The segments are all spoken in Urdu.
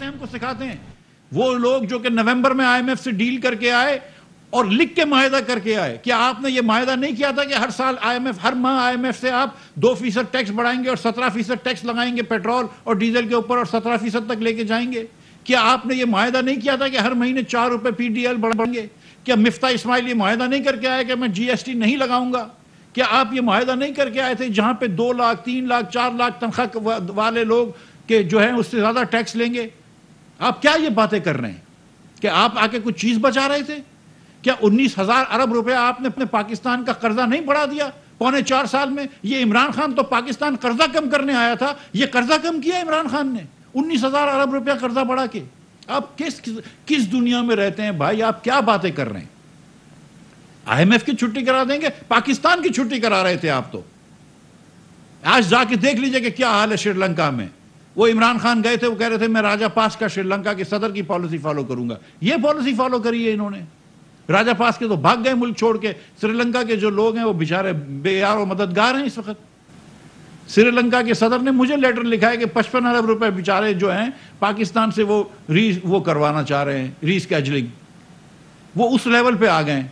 ہم کو سکھاتے ہیں وہ لوگ جو کہ نومبر میں آئی ایم ایف سے ڈیل کر کے آئے اور لکھ کے معاہدہ کر کے آئے. کیا آپ نے یہ معاہدہ نہیں کیا تھا کہ ہر سال ہر ماہ آئی ایم ایف سے آپ 2% ٹیکس بڑھائیں گے اور 17% ٹیکس لگائیں گے پیٹرول اور ڈیزل کے اوپر اور 17% تک لے کے جائیں گے؟ کیا آپ نے یہ معاہدہ نہیں کیا تھا کہ ہر مہینے 4 روپے پی ڈی ایل بڑھائیں گے؟ کیا مفتاح اسماعیل یہ معاہدہ نہیں کر کے آئے کہ میں جی ایس ٹی نہیں لگاؤں گا؟ کیا آپ یہ معاہدہ نہیں کر کے آئے تھے جہاں پہ 2 لاکھ 3 لاکھ 4 لاکھ تنخواہ والے لوگ کہ جو ہیں اس سے زیادہ ٹیکس لیں گے؟ آپ کیا یہ باتیں کر رہے ہیں کہ آپ آ کے کچھ چیز بچا رہے تھے؟ کیا 19,000 ارب روپے آپ نے اپنے پاکستان کا قرضہ نہیں بڑھا دیا 4.25 سال میں؟ یہ عمران خان تو پاکستان قرضہ کم کرنے آیا تھا، یہ قرضہ کم کیا عمران خان نے 19,000 ارب روپیہ قرضہ بڑھا کے. آپ کس دنیا میں رہتے ہیں بھائی؟ آپ کیا باتیں کر رہے ہیں؟ آئی ایم ایف کی چھٹی کرا دیں گے، پاکستان کی چھٹی کرا رہے تھے آپ تو. آج جا کے دیکھ لیجئے کہ کیا حال ہے شری لنکا میں. وہ عمران خان گئے تھے، وہ کہہ رہے تھے میں راجہ پاس کا شری لنکا کے صدر کی پالیسی فالو کروں گا. یہ پالیسی فالو کری ہے انہوں نے. راجہ پاس کے تو بھاگ گئے ملک چھوڑ کے. سری لنکا کے جو لوگ ہیں وہ بیچارے بے یار و مددگار ہیں اس وقت. سری لنکا کے صدر نے مجھے لیٹر لکھا ہے کہ 55 ارب روپے بیچارے جو ہیں پاکستان سے وہ کروانا چاہ رہے ہیں، ری اسکیجولنگ. وہ اس لیول پہ آ گئے.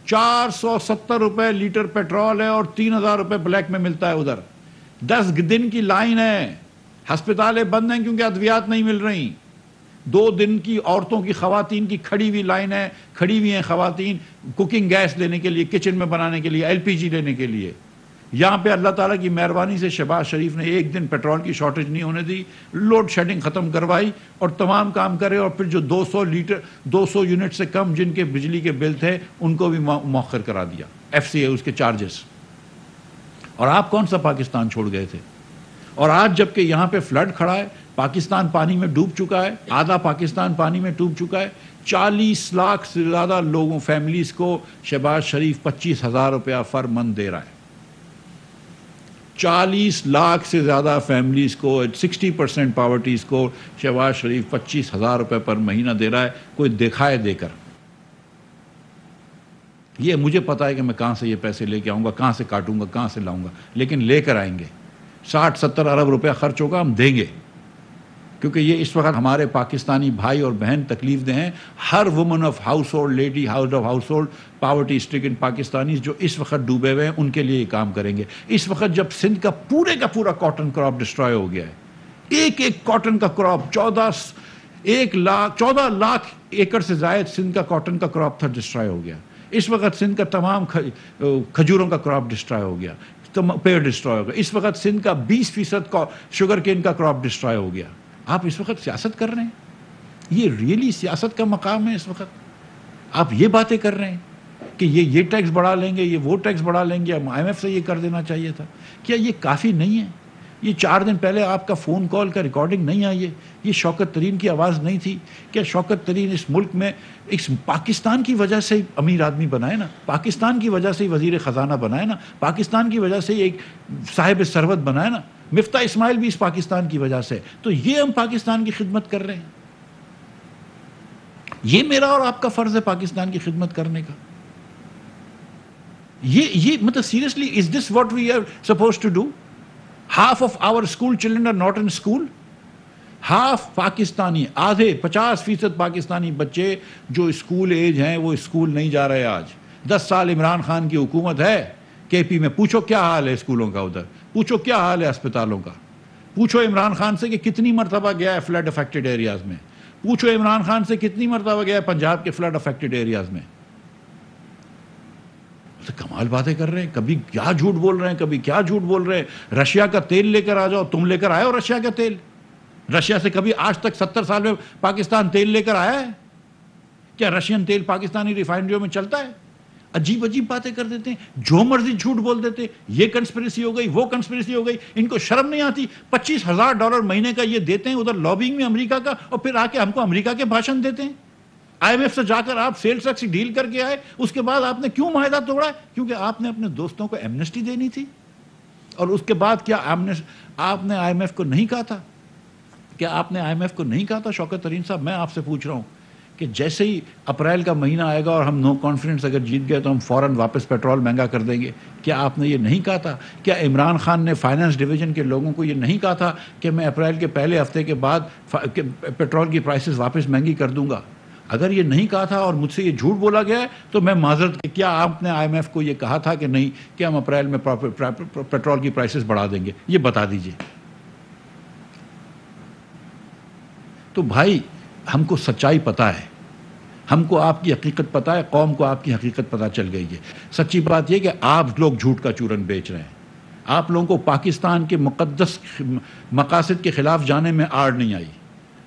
470 روپے لیٹر پیٹرول ہے اور 3,000 روپے بلیک میں ملتا ہے ادھر. 10 دن کی لائن ہے. ہسپتالیں بند ہیں کیونکہ ادویات نہیں مل رہی. 2 دن کی عورتوں کی، خواتین کی کھڑی ہوئی لائن ہے. کھڑی ہوئی ہیں خواتین کوکنگ گیس لینے کے لیے، کچن میں بنانے کے لیے، ایل پی جی لینے کے لیے. یہاں پہ اللہ تعالیٰ کی مہربانی سے شہباز شریف نے ایک دن پیٹرول کی شارٹیج نہیں ہونے دی، لوڈ شیڈنگ ختم کروائی اور تمام کام کرے. اور پھر جو 200 یونٹ سے کم جن کے بجلی کے بل تھے ان کو بھی مؤخر کرا دیا، ایف سی اے اس کے چارجز. اور آپ کون سا پاکستان چھوڑ گئے تھے؟ اور آج جب کہ یہاں پہ فلڈ کھڑا ہے، پاکستان پانی میں ڈوب چکا ہے، آدھا پاکستان پانی میں ڈوب چکا ہے. 40 لاکھ سے زیادہ لوگوں، فیملیز کو شہباز شریف 25,000 روپیہ فر منتھ دے رہا ہے. 40 لاکھ سے زیادہ فیملیز کو، 60% پاورٹیز کو شہباز شریف 25,000 روپے پر مہینہ دے رہا ہے. کوئی دکھائے دے کر. یہ مجھے پتا ہے کہ میں کہاں سے یہ پیسے لے کے آؤں گا، کہاں سے کاٹوں گا، کہاں سے لاؤں گا، لیکن لے کر آئیں گے. 60-70 ارب روپیہ خرچ ہوگا، ہم دیں گے. کیونکہ یہ اس وقت ہمارے پاکستانی بھائی اور بہن تکلیف دہ ہیں. ہر woman of household, lady house of household, poverty stricken Pakistanis جو اس وقت ڈوبے ہوئے ہیں ان کے لیے یہ کام کریں گے. اس وقت جب سندھ کا پورا کاٹن کراپ ڈسٹرائے ہو گیا ہے، ایک کاٹن کا کراپ 14 لاکھ ایکڑ سے زائد سندھ کا کاٹن کا کراپ تھا، ڈسٹرائے ہو گیا. اس وقت سندھ کا تمام کھجوروں کا کراپ ڈسٹرائے ہو گیا، پیڑ ڈسٹرائے ہو گیا. اس وقت سندھ کا 20% شوگر کین کا کراپ ڈسٹرائے ہو گیا. آپ اس وقت سیاست کر رہے ہیں؟ یہ ریئلی سیاست کا مقام ہے اس وقت؟ آپ یہ باتیں کر رہے ہیں کہ یہ ٹیکس بڑھا لیں گے، یہ وہ ٹیکس بڑھا لیں گے، ایم ایف سے یہ کر دینا چاہیے تھا. کیا یہ کافی نہیں ہے؟ یہ 4 دن پہلے آپ کا فون کال کا ریکارڈنگ نہیں آئی ہے؟ یہ شوکت ترین کی آواز نہیں تھی؟ کیا شوکت ترین اس ملک میں اس پاکستان کی وجہ سے امیر آدمی بنائے نا، پاکستان کی وجہ سے وزیر خزانہ بنائے نا، پاکستان کی وجہ سے ایک صاحب ثروت بنائے نا؟ مفتاح اسماعیل بھی اس پاکستان کی وجہ سے. تو یہ ہم پاکستان کی خدمت کر رہے ہیں. یہ میرا اور آپ کا فرض ہے پاکستان کی خدمت کرنے کا. یہ مطلب seriously, is this what we are supposed to do? Half of our school children are not in school. Half Pakistani, آدھے 50% پاکستانی بچے جو اسکول ایج ہیں وہ اسکول نہیں جا رہے. آج 10 سال عمران خان کی حکومت ہے کے پی میں. پوچھو کیا حال ہے اسکولوں کا ادھر، پوچھو کیا حال ہے اسپتالوں کا. پوچھو عمران خان سے کہ کتنی مرتبہ گیا ہے فلڈ افیکٹڈ ایریاز میں. پوچھو عمران خان سے کتنی مرتبہ گیا ہے پنجاب کے فلڈ افیکٹڈ ایریاز میں. کمال باتیں کر رہے ہیں. کبھی کیا جھوٹ بول رہے ہیں، کبھی کیا جھوٹ بول رہے ہیں. رشیا کا تیل لے کر آ جاؤ. تم لے کر آئے ہو رشیا کا تیل؟ رشیا سے کبھی آج تک 70 سال میں پاکستان تیل لے کر آیا ہے؟ کیا رشین تیل پاکستانی ریفائنریوں میں چلتا ہے؟ عجیب باتیں کر دیتے ہیں، جو مرضی جھوٹ بول دیتے. یہ کنسپریسی ہو گئی، وہ کنسپریسی ہو گئی. ان کو شرم نہیں آتی؟ $25,000 مہینے کا یہ دیتے ہیں ادھر لابنگ میں امریکہ کا، اور پھر آ کے ہم کو امریکہ کے بھاشن دیتے ہیں. آئی ایم ایف سے جا کر آپ سیلز ٹیکس ڈیل کر کے آئے، اس کے بعد آپ نے کیوں معاہدہ توڑا ہے؟ کیونکہ آپ نے اپنے دوستوں کو ایمنسٹی دینی تھی. اور اس کے بعد کیا آپ نے آئی ایم ایف کو نہیں کہا تھا؟ کیا آپ نے آئی ایم ایف کو نہیں کہا تھا؟ شوکت ترین صاحب، میں آپ سے پوچھ رہا ہوں کہ جیسے ہی اپریل کا مہینہ آئے گا اور ہم نو کانفیڈنس اگر جیت گئے تو ہم فوراً واپس پیٹرول مہنگا کر دیں گے؟ کیا آپ نے یہ نہیں کہا تھا؟ کیا عمران خان نے فائنانس ڈویژن کے لوگوں کو یہ نہیں کہا تھا کہ میں اپریل کے پہلے ہفتے کے بعد پیٹرول کی پرائسز واپس مہنگی کر دوں گا؟ اگر یہ نہیں کہا تھا اور مجھ سے یہ جھوٹ بولا گیا ہے تو میں معذرت، کیا آپ نے IMF کو یہ کہا تھا کہ نہیں کہ ہم اپریل میں پیٹرول کی پرائسز بڑھا دیں گے؟ یہ بتا دیجئے۔ تو بھائی ہم کو سچائی پتہ ہے، ہم کو آپ کی حقیقت پتہ ہے، قوم کو آپ کی حقیقت پتہ چل گئی ہے۔ سچی بات یہ کہ آپ لوگ جھوٹ کا چورن بیچ رہے ہیں۔ آپ لوگوں کو پاکستان کے مقدس مقاصد کے خلاف جانے میں آڑ نہیں آئی۔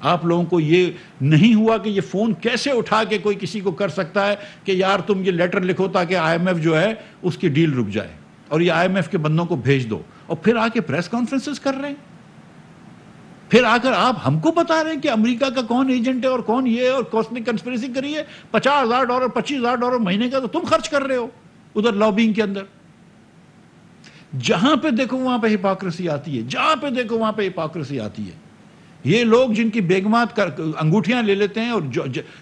آپ لوگوں کو یہ نہیں ہوا کہ یہ فون کیسے اٹھا کے کوئی کسی کو کر سکتا ہے کہ یار تم یہ لیٹر لکھو تاکہ IMF جو ہے اس کی ڈیل رک جائے، اور یہ IMF کے بندوں کو بھیج دو، اور پھر آ کے پریس کانفرنسز کر رہے ہیں۔ پھر آ کر آپ ہم کو بتا رہے ہیں کہ امریکہ کا کون ایجنٹ ہے اور کون یہ ہے اور کس نے کنسپریسی کری ہے۔ $50,000 $25,000 مہینے کا تو تم خرچ کر رہے ہو ادھر لابینگ کے اندر۔ جہاں پہ دیکھو وہاں پہ ہپوکریسی آتی ہے، جہاں پہ دیکھو وہاں پہ ہپوکریسی آتی ہے۔ یہ لوگ جن کی بیگمات انگوٹھیاں لے لیتے ہیں اور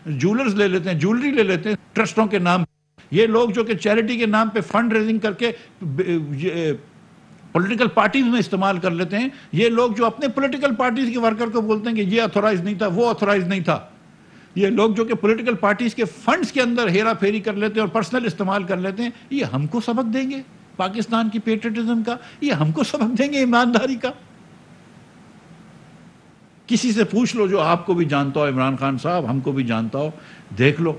جولرز لے لیتے ہیں، جولری لے لیتے ہیں ٹرسٹوں کے نام، یہ لوگ جو کہ چیریٹی کے نام پہ فنڈ ریزنگ کر کے پولیٹیکل پارٹیز میں استعمال کر لیتے ہیں، یہ لوگ جو اپنے پولیٹیکل پارٹیز کے ورکر کو بولتے ہیں کہ یہ اتھورائز نہیں تھا، وہ اتھورائز نہیں تھا، یہ لوگ جو کہ پولیٹیکل پارٹیز کے فنڈز کے اندر ہیرا پھیری کر لیتے ہیں اور پرسنل استعمال کر لیتے ہیں، یہ ہم کو سبق دیں گے پاکستان کی پیٹریٹزم کا؟ یہ ہم کو سبق دیں گے ایمانداری کا؟ کسی سے پوچھ لو جو آپ کو بھی جانتا ہو، عمران خان صاحب ہم کو بھی جانتا ہو، دیکھ لو،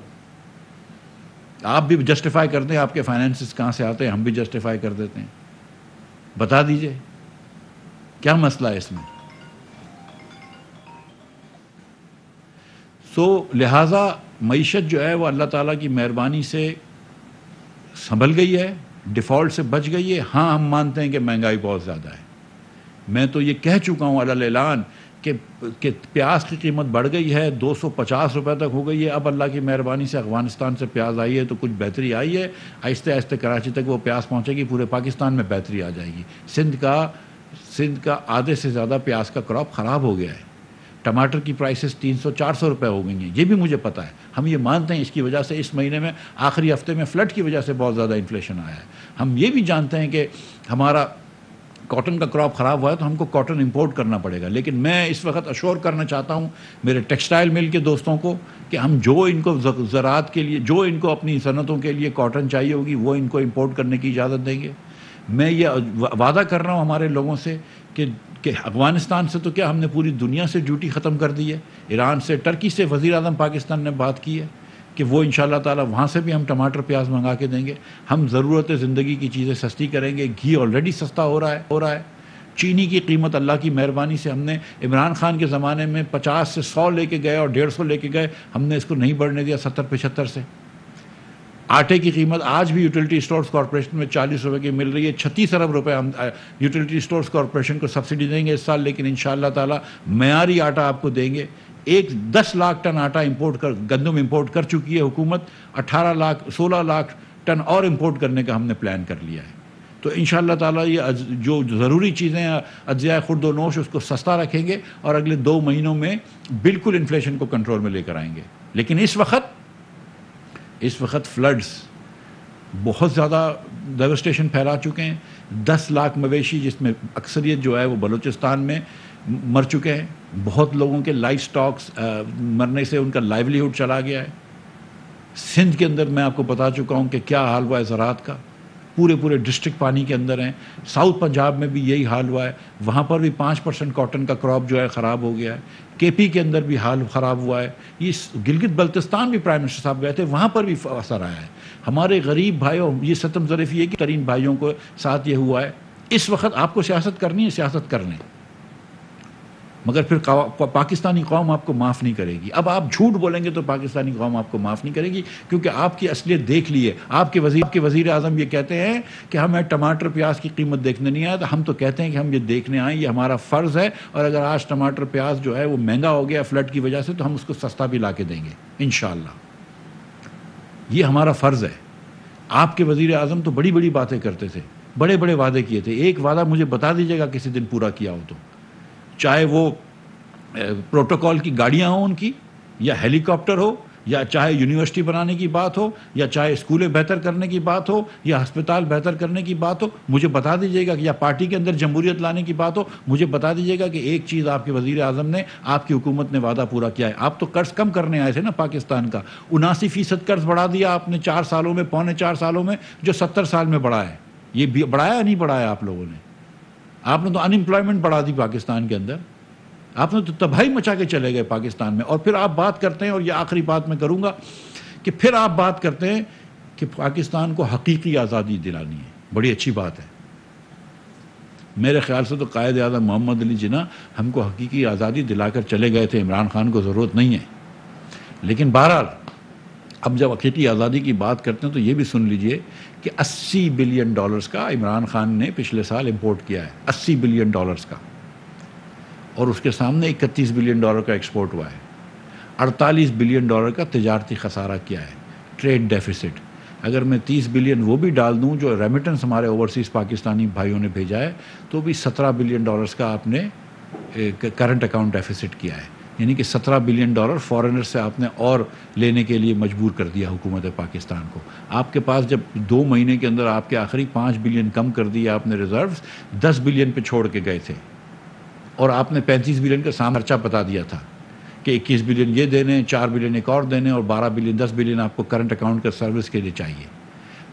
آپ بھی جسٹیفائی کرتے ہیں آپ کے فائنینسز کہاں سے آتے ہیں، ہم بھی جسٹیفائی کر دیتے ہیں۔ بتا دیجئے کیا مسئلہ ہے اس میں؟ لہٰذا معیشت جو ہے وہ اللہ تعالیٰ کی مہربانی سے سنبھل گئی ہے، ڈیفالٹ سے بچ گئی ہے۔ ہاں ہم مانتے ہیں کہ مہنگائی بہت زیادہ ہے، میں تو یہ کہہ چکا ہوں علی اعلان کہ پیاز کی قیمت بڑھ گئی ہے، 250 روپے تک ہو گئی ہے۔ اب اللہ کی مہربانی سے افغانستان سے پیاز آئی ہے تو کچھ بہتری آئی ہے، آہستہ آہستہ کراچی تک وہ پیاز پہنچے گی، پورے پاکستان میں بہتری آ جائے گی۔ سندھ کا آدھے سے زیادہ پیاز کا کراپ خراب ہو گیا ہے، ٹماٹر کی پرائسز 300-400 روپے ہو گئی ہیں، یہ بھی مجھے پتہ ہے۔ ہم یہ مانتے ہیں اس کی وجہ سے اس مہینے میں آخری ہفتے میں فلڈ کی وجہ سے بہت زیادہ انفلیشن آیا ہے۔ ہم یہ بھی جانتے ہیں کہ ہمارا کاٹن کا کراپ خراب ہوا ہے تو ہم کو کاٹن امپورٹ کرنا پڑے گا، لیکن میں اس وقت اشور کرنا چاہتا ہوں میرے ٹیکسٹائل مل کے دوستوں کو کہ ہم جو ان کو زراعت کے لیے، جو ان کو اپنی صنعتوں کے لیے کاٹن چاہیے ہوگی وہ ان کو امپورٹ کرنے کی اجازت دیں گے۔ میں یہ وعدہ کر رہا ہوں ہمارے لوگوں سے کہ افغانستان سے تو کیا ہم نے پوری دنیا سے ڈیوٹی ختم کر دی ہے، ایران سے، ٹرکی سے وزیر اعظم پاکستان نے بات کی ہے کہ وہ انشاءاللہ تعالی وہاں سے بھی ہم ٹماٹر پیاز منگا کے دیں گے۔ ہم ضرورت زندگی کی چیزیں سستی کریں گے، گھی آلریڈی سستا ہو رہا ہے۔ چینی کی قیمت اللہ کی مہربانی سے ہم نے عمران خان کے زمانے میں 50 سے 100 لے کے گئے اور 150 لے کے گئے، ہم نے اس کو نہیں بڑھنے دیا 70-75 سے۔ آٹے کی قیمت آج بھی یوٹیلیٹی اسٹورز کارپوریشن میں 40 روپے کی مل رہی ہے۔ 36 ارب روپے ہم یوٹیلیٹی اسٹورز کارپوریشن کو سبسڈی دیں گے اس سال، لیکن انشاءاللہ تعالی معیاری آٹا آپ کو دیں گے۔ 10 لاکھ ٹن آٹا گندم امپورٹ کر چکی ہے حکومت، 16 لاکھ ٹن اور امپورٹ کرنے کا ہم نے پلان کر لیا ہے۔ تو انشاءاللہ تعالی یہ جو ضروری چیزیں اجزاء خرد و نوش اس کو سستا رکھیں گے اور اگلے 2 مہینوں میں بالکل انفلیشن کو کنٹرول میں لے کر آئیں گے۔ لیکن اس وقت فلڈز بہت زیادہ ڈیوسٹیشن پھیلا چکے ہیں۔ 10 لاکھ مویشی جس میں اکثریت جو ہے وہ بلوچستان میں مر چکے ہیں۔ بہت لوگوں کے لائف سٹاکس مرنے سے ان کا لائیولیہڈ چلا گیا ہے۔ سندھ کے اندر میں آپ کو بتا چکا ہوں کہ کیا حال ہوا ہے زراعت کا، پورے ڈسٹرکٹ پانی کے اندر ہیں۔ ساؤتھ پنجاب میں بھی یہی حال ہوا ہے، وہاں پر بھی 5% کاٹن کا کراپ جو ہے خراب ہو گیا ہے۔ KP کے اندر بھی حال خراب ہوا ہے۔ یہ گلگت بلتستان بھی پرائم منسٹر صاحب گئے تھے، وہاں پر بھی اثر آیا ہے۔ ہمارے غریب بھائیوں، یہ ستم ظریف یہ کہ ترین بھائیوں کو ساتھ یہ ہوا ہے۔ اس وقت آپ کو سیاست کرنی ہے، سیاست کر لیں، مگر پھر پاکستانی قوم آپ کو معاف نہیں کرے گی۔ اب آپ جھوٹ بولیں گے تو پاکستانی قوم آپ کو معاف نہیں کرے گی، کیونکہ آپ کی اصلیت دیکھ لیے۔ آپ کے وزیر اعظم یہ کہتے ہیں کہ ہمیں ٹماٹر پیاز کی قیمت دیکھنے نہیں آیا، تو ہم تو کہتے ہیں کہ ہم یہ دیکھنے آئیں، یہ ہمارا فرض ہے، اور اگر آج ٹماٹر پیاز جو ہے وہ مہنگا ہو گیا فلڈ کی وجہ سے تو ہم اس کو سستا بھی لا کے دیں گے انشاءاللہ۔ یہ ہمارا فرض ہے۔ آپ کے وزیر اعظم تو بڑی باتیں کرتے تھے، بڑے وعدے کیے تھے۔ ایک وعدہ مجھے بتا دیجیے گا کسی دن پورا کیا ہو تو، چاہے وہ پروٹوکول کی گاڑیاں ہوں ان کی، یا ہیلی کاپٹر ہو، یا چاہے یونیورسٹی بنانے کی بات ہو، یا چاہے اسکولیں بہتر کرنے کی بات ہو، یا ہسپتال بہتر کرنے کی بات ہو، مجھے بتا دیجیے گا کہ یا پارٹی کے اندر جمہوریت لانے کی بات ہو، مجھے بتا دیجیے گا کہ ایک چیز آپ کے وزیر اعظم نے، آپ کی حکومت نے وعدہ پورا کیا ہے۔ آپ تو قرض کم کرنے آئے تھے نا پاکستان کا، 79% قرض بڑھا دیا آپ نے 4 سالوں میں، پونے 4 سالوں میں، جو 70 سال میں بڑھا ہے۔ یہ بھی بڑھایا نہیں بڑھایا آپ لوگوں نے؟ آپ نے تو ان امپلائمنٹ بڑھا دی پاکستان کے اندر، آپ نے تو تباہی مچا کے چلے گئے پاکستان میں۔ اور پھر آپ بات کرتے ہیں، اور یہ آخری بات میں کروں گا، کہ پھر آپ بات کرتے ہیں کہ پاکستان کو حقیقی آزادی دلانی ہے۔ بڑی اچھی بات ہے، میرے خیال سے تو قائد اعظم محمد علی جناح ہم کو حقیقی آزادی دلا کر چلے گئے تھے، عمران خان کو ضرورت نہیں ہے۔ لیکن بہرحال اب جب حقیقی آزادی کی بات کرتے ہیں تو یہ بھی سن لیجئے کہ $80 بلین کا عمران خان نے پچھلے سال امپورٹ کیا ہے، $80 بلین کا، اور اس کے سامنے $31 بلین کا ایکسپورٹ ہوا ہے۔ $48 بلین کا تجارتی خسارہ کیا ہے، ٹریڈ ڈیفیسٹ۔ اگر میں 30 بلین وہ بھی ڈال دوں جو ریمیٹنس ہمارے اوورسیز پاکستانی بھائیوں نے بھیجا ہے، تو بھی $17 بلین کا آپ نے کرنٹ اکاؤنٹ ڈیفیسٹ کیا ہے، یعنی کہ $17 بلین فارنر سے آپ نے اور لینے کے لیے مجبور کر دیا حکومت پاکستان کو۔ آپ کے پاس جب 2 مہینے کے اندر آپ کے آخری 5 بلین کم کر دیا آپ نے ریزروز، 10 بلین پہ چھوڑ کے گئے تھے، اور آپ نے 35 بلین کا سام خرچہ بتا دیا تھا کہ 21 بلین یہ دینے، 4 بلین ایک اور دینے، اور 12 بلین 10 بلین آپ کو کرنٹ اکاؤنٹ کا سروس کے لیے چاہیے۔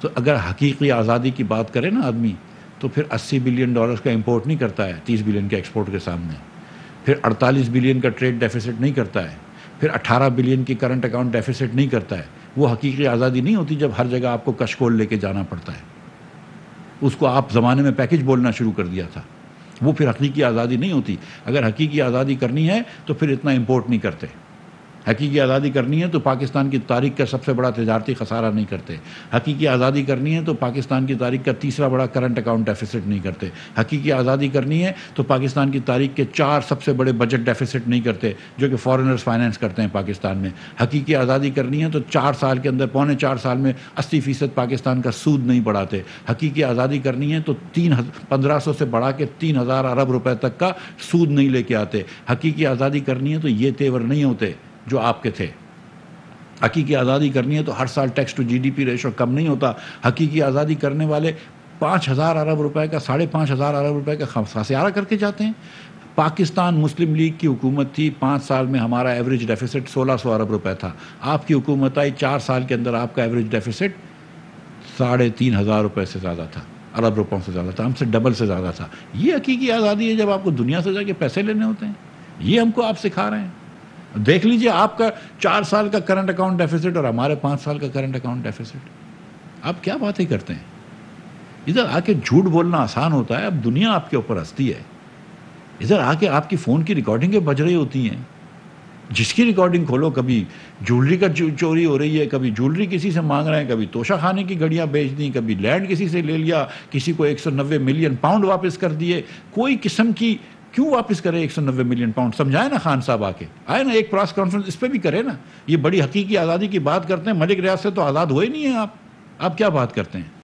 تو اگر حقیقی آزادی کی بات کرے نا آدمی، تو پھر $80 بلین کا امپورٹ نہیں کرتا ہے 30 بلین کے ایکسپورٹ کے سامنے، پھر 48 بلین کا ٹریڈ ڈیفیسٹ نہیں کرتا ہے، پھر 18 بلین کی کرنٹ اکاؤنٹ ڈیفیسٹ نہیں کرتا ہے۔ وہ حقیقی آزادی نہیں ہوتی جب ہر جگہ آپ کو کشکول لے کے جانا پڑتا ہے۔ اس کو آپ زمانے میں پیکج بولنا شروع کر دیا تھا، وہ پھر حقیقی آزادی نہیں ہوتی۔ اگر حقیقی آزادی کرنی ہے تو پھر اتنا امپورٹ نہیں کرتے۔ حقیقی آزادی کرنی ہے تو پاکستان کی تاریخ کا سب سے بڑا تجارتی خسارہ نہیں کرتے۔ حقیقی آزادی کرنی ہے تو پاکستان کی تاریخ کا تیسرا بڑا کرنٹ اکاؤنٹ ڈیفیسٹ نہیں کرتے۔ حقیقی آزادی کرنی ہے تو پاکستان کی تاریخ کے 4 سب سے بڑے بجٹ ڈیفیسٹ نہیں کرتے جو کہ فارنرز فائنینس کرتے ہیں پاکستان میں۔ حقیقی آزادی کرنی ہے تو 4 سال کے اندر، پونے 4 سال میں 80% پاکستان کا سود نہیں بڑھاتے۔ حقیقی آزادی کرنی ہے تو 1500 سے بڑھا کے 3000 ارب روپے تک کا سود نہیں لے کے آتے۔ حقیقی آزادی کرنی ہے تو یہ تیور نہیں ہوتے جو آپ کے تھے۔ حقیقی آزادی کرنی ہے تو ہر سال tax to G D P ratio کم نہیں ہوتا۔ حقیقی آزادی کرنے والے 5000 ارب روپے کا، 5500 ارب روپے کا خسارہ کر کے جاتے ہیں۔ پاکستان مسلم لیگ کی حکومت تھی، 5 سال میں ہمارا ایوریج ڈیفیسٹ 1600 ارب روپے تھا۔ آپ کی حکومت آئی، 4 سال کے اندر آپ کا ایوریج ڈیفیسٹ 3500 روپے سے زیادہ تھا، ارب روپوں سے زیادہ تھا، ہم سے ڈبل سے زیادہ تھا۔ یہ حقیقی آزادی ہے جب آپ کو دنیا سے جا کے پیسے لینے ہوتے ہیں؟ یہ ہم کو آپ سکھا رہے ہیں؟ دیکھ لیجئے آپ کا 4 سال کا کرنٹ اکاؤنٹ ڈیفیسٹ اور ہمارے 5 سال کا کرنٹ اکاؤنٹ ڈیفیسٹ۔ آپ کیا باتیں کرتے ہیں؟ ادھر آ کے جھوٹ بولنا آسان ہوتا ہے، اب دنیا آپ کے اوپر ہنستی ہے۔ ادھر آ کے آپ کی فون کی ریکارڈنگیں بج رہی ہوتی ہیں، جس کی ریکارڈنگ کھولو کبھی جولری کا چوری ہو رہی ہے، کبھی جولری کسی سے مانگ رہے ہیں، کبھی توشہ خانے کی گھڑیاں بیچ دیں، کبھی لینڈ کسی سے لے لیا، کسی کو 190 ملین پاؤنڈ واپس کر دیے۔ کوئی قسم کی کیوں واپس کرے 190 ملین پاؤنڈ؟ سمجھائے نا خان صاحب، آ کے آئے نا ایک پریس کانفرنس اس پہ بھی کرے نا۔ یہ بڑی حقیقی آزادی کی بات کرتے ہیں، ملک ریاض سے تو آزاد ہوئے نہیں ہیں آپ کیا بات کرتے ہیں؟